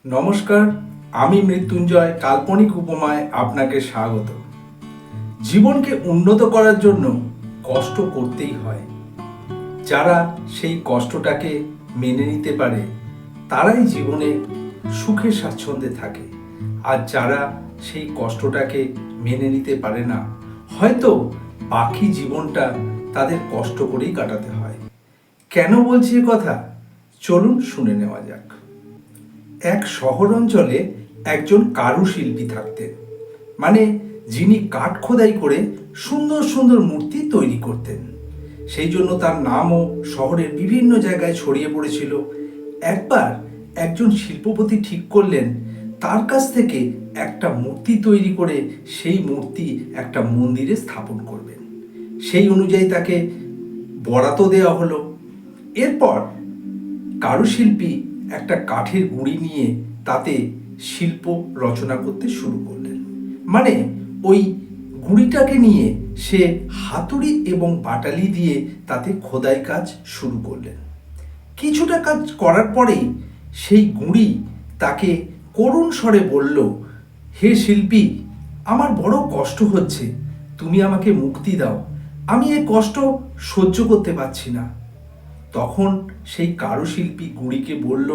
নমস্কার, আমি মৃত্যুঞ্জয় কাল্পনিক উপমায় আপনাকে স্বাগত। জীবনকে উন্নত করার জন্য কষ্ট করতেই হয়। যারা সেই কষ্টটাকে মেনে নিতে পারে তারাই জীবনে সুখে স্বাচ্ছন্দ্যে থাকে, আর যারা সেই কষ্টটাকে মেনে নিতে পারে না, হয়তো বাকি জীবনটা তাদের কষ্ট করেই কাটাতে হয়। কেন বলছি এ কথা? চলুন শুনে নেওয়া যাক। এক শহর অঞ্চলে একজন কারুশিল্পী থাকতেন, মানে যিনি কাঠ খোদাই করে সুন্দর সুন্দর মূর্তি তৈরি করতেন। সেই জন্য তার নামও শহরের বিভিন্ন জায়গায় ছড়িয়ে পড়েছিল। একবার একজন শিল্পপতি ঠিক করলেন তার কাছ থেকে একটা মূর্তি তৈরি করে সেই মূর্তি একটা মন্দিরে স্থাপন করবেন। সেই অনুযায়ী তাকে বরাতও দেওয়া হলো। এরপর কারুশিল্পী একটা কাঠের গুঁড়ি নিয়ে তাতে শিল্প রচনা করতে শুরু করলেন। মানে ওই গুঁড়িটাকে নিয়ে সে হাতুড়ি এবং বাটালি দিয়ে তাতে খোদাই কাজ শুরু করলেন। কিছুটা কাজ করার পরেই সেই গুঁড়ি তাকে করুণ স্বরে বলল, হে শিল্পী, আমার বড় কষ্ট হচ্ছে, তুমি আমাকে মুক্তি দাও, আমি এ কষ্ট সহ্য করতে পারছি না। তখন সেই কারুশিল্পী গুঁড়িকে বলল,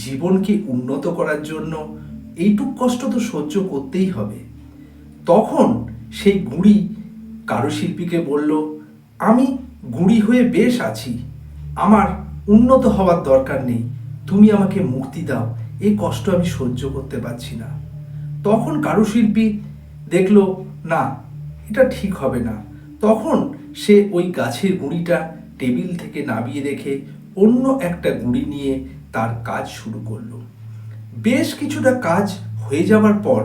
জীবনকে উন্নত করার জন্য এইটুক কষ্ট তো সহ্য করতেই হবে। তখন সেই গুঁড়ি কারুশিল্পীকে বলল, আমি গুঁড়ি হয়ে বেশ আছি, আমার উন্নত হওয়ার দরকার নেই, তুমি আমাকে মুক্তি দাও, এই কষ্ট আমি সহ্য করতে পারছি না। তখন কারুশিল্পী দেখল না, এটা ঠিক হবে না। তখন সে ওই গাছের গুঁড়িটা টেবিল থেকে নামিয়ে রেখে অন্য একটা গুঁড়ি নিয়ে তার কাজ শুরু করলো। বেশ কিছুটা কাজ হয়ে যাওয়ার পর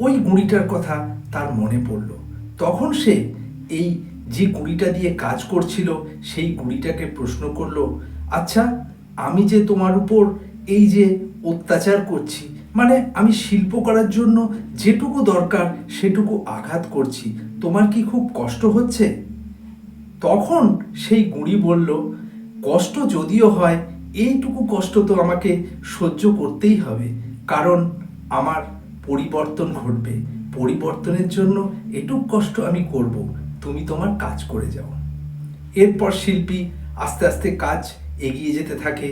ওই গুঁড়িটার কথা তার মনে পড়ল। তখন সে এই যে গুঁড়িটা দিয়ে কাজ করছিল সেই গুঁড়িটাকে প্রশ্ন করলো, আচ্ছা, আমি যে তোমার উপর এই যে অত্যাচার করছি, মানে আমি শিল্প করার জন্য যেটুকু দরকার সেটুকু আঘাত করছি, তোমার কি খুব কষ্ট হচ্ছে? তখন সেই গুঁড়ি বলল, কষ্ট যদিও হয়, এইটুকু কষ্ট তো আমাকে সহ্য করতেই হবে, কারণ আমার পরিবর্তন ঘটবে, পরিবর্তনের জন্য এটুকু কষ্ট আমি করব, তুমি তোমার কাজ করে যাও। এরপর শিল্পী আস্তে আস্তে কাজ এগিয়ে যেতে থাকে।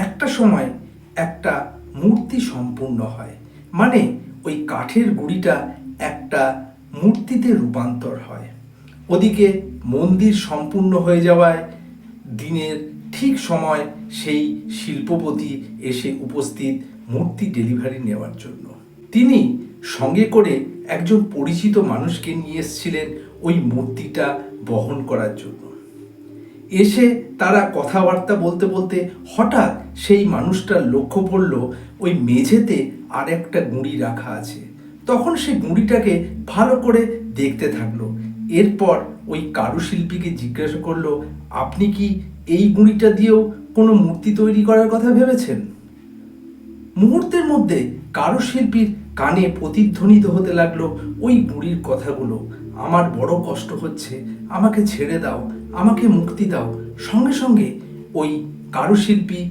একটা সময় একটা মূর্তি সম্পূর্ণ হয়, মানে ওই কাঠের গুঁড়িটা একটা মূর্তিতে রূপান্তর হয়। ওদিকে মন্দির সম্পূর্ণ হয়ে যাওয়ায় দিনের ঠিক সময় সেই শিল্পপতি এসে উপস্থিত মূর্তি ডেলিভারি নেওয়ার জন্য। তিনি সঙ্গে করে একজন পরিচিত মানুষকে নিয়ে এসেছিলেন ওই মূর্তিটা বহন করার জন্য। এসে তারা কথাবার্তা বলতে বলতে হঠাৎ সেই মানুষটার লক্ষ্য পড়ল ওই মেঝেতে আর একটা গুঁড়ি রাখা আছে। তখন সে গুঁড়িটাকে ভালো করে দেখতে থাকলো। এরপর ওই কারুশিল্পীকে জিজ্ঞাসা করলো, আপনি কি এই গুঁড়িটা দিয়েও কোনো মূর্তি তৈরি করার কথা ভেবেছেন? মুহূর্তের মধ্যে কারুশিল্পীর কানে প্রতিধ্বনিত হতে লাগলো ওই বুড়ির কথাগুলো, আমার বড় কষ্ট হচ্ছে, আমাকে ছেড়ে দাও, আমাকে মুক্তি দাও। সঙ্গে সঙ্গে ওই কারুশিল্পী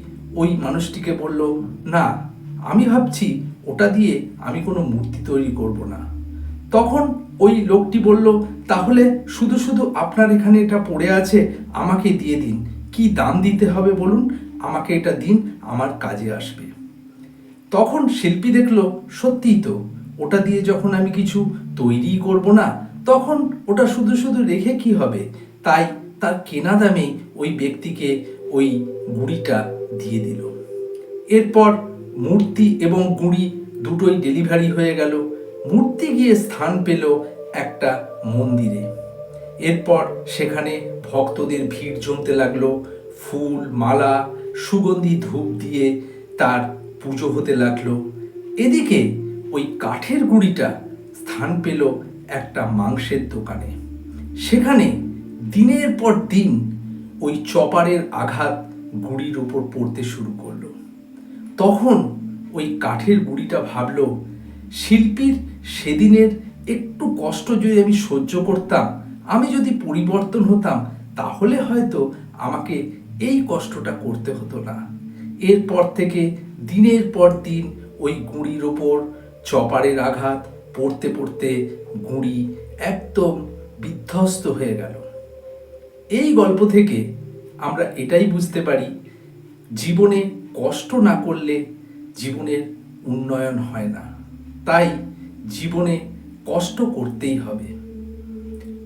ওই মানুষটিকে বলল, না, আমি ভাবছি ওটা দিয়ে আমি কোনো মূর্তি তৈরি করব না। তখন ওই লোকটি বলল, তাহলে শুধু শুধু আপনার এখানে এটা পড়ে আছে, আমাকে দিয়ে দিন, কি দাম দিতে হবে বলুন, আমাকে এটা দিন, আমার কাজে আসবে। তখন শিল্পী দেখল, সত্যিই তো, ওটা দিয়ে যখন আমি কিছু তৈরিই করব না, তখন ওটা শুধু শুধু রেখে কি হবে। তাই তার কেনা দামে ওই ব্যক্তিকে ওই গুঁড়িটা দিয়ে দিল। এরপর মূর্তি এবং গুঁড়ি দুটোই ডেলিভারি হয়ে গেল। মূর্তি গিয়ে স্থান পেল একটা মন্দিরে। এরপর সেখানে ভক্তদের ভিড় জমতে লাগলো, ফুল, মালা, সুগন্ধি ধূপ দিয়ে তার পুজো হতে লাগলো। এদিকে ওই কাঠের গুঁড়িটা স্থান পেল একটা মাংসের দোকানে। সেখানে দিনের পর দিন ওই চপারের আঘাত গুঁড়ির উপর পড়তে শুরু করলো। তখন ওই কাঠের গুঁড়িটা ভাবল, শিল্পীর সেদিনের একটু কষ্ট যদি আমি সহ্য করতাম, আমি যদি পরিবর্তন হতাম, তাহলে হয়তো আমাকে এই কষ্টটা করতে হতো না। এরপর থেকে দিনের পর দিন ওই গুঁড়ির ওপর চপারের আঘাত পড়তে পড়তে গুঁড়ি একদম বিধ্বস্ত হয়ে গেল। এই গল্প থেকে আমরা এটাই বুঝতে পারি, জীবনে কষ্ট না করলে জীবনের উন্নয়ন হয় না। তাই জীবনে কষ্ট করতেই হবে।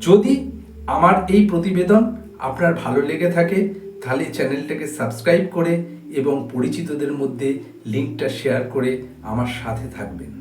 যদি আমার এই প্রতিবেদন আপনার ভালো লেগে থাকে তাহলে চ্যানেলটাকে সাবস্ক্রাইব করে এবং পরিচিতদের মধ্যে লিঙ্কটা শেয়ার করে আমার সাথে থাকবেন।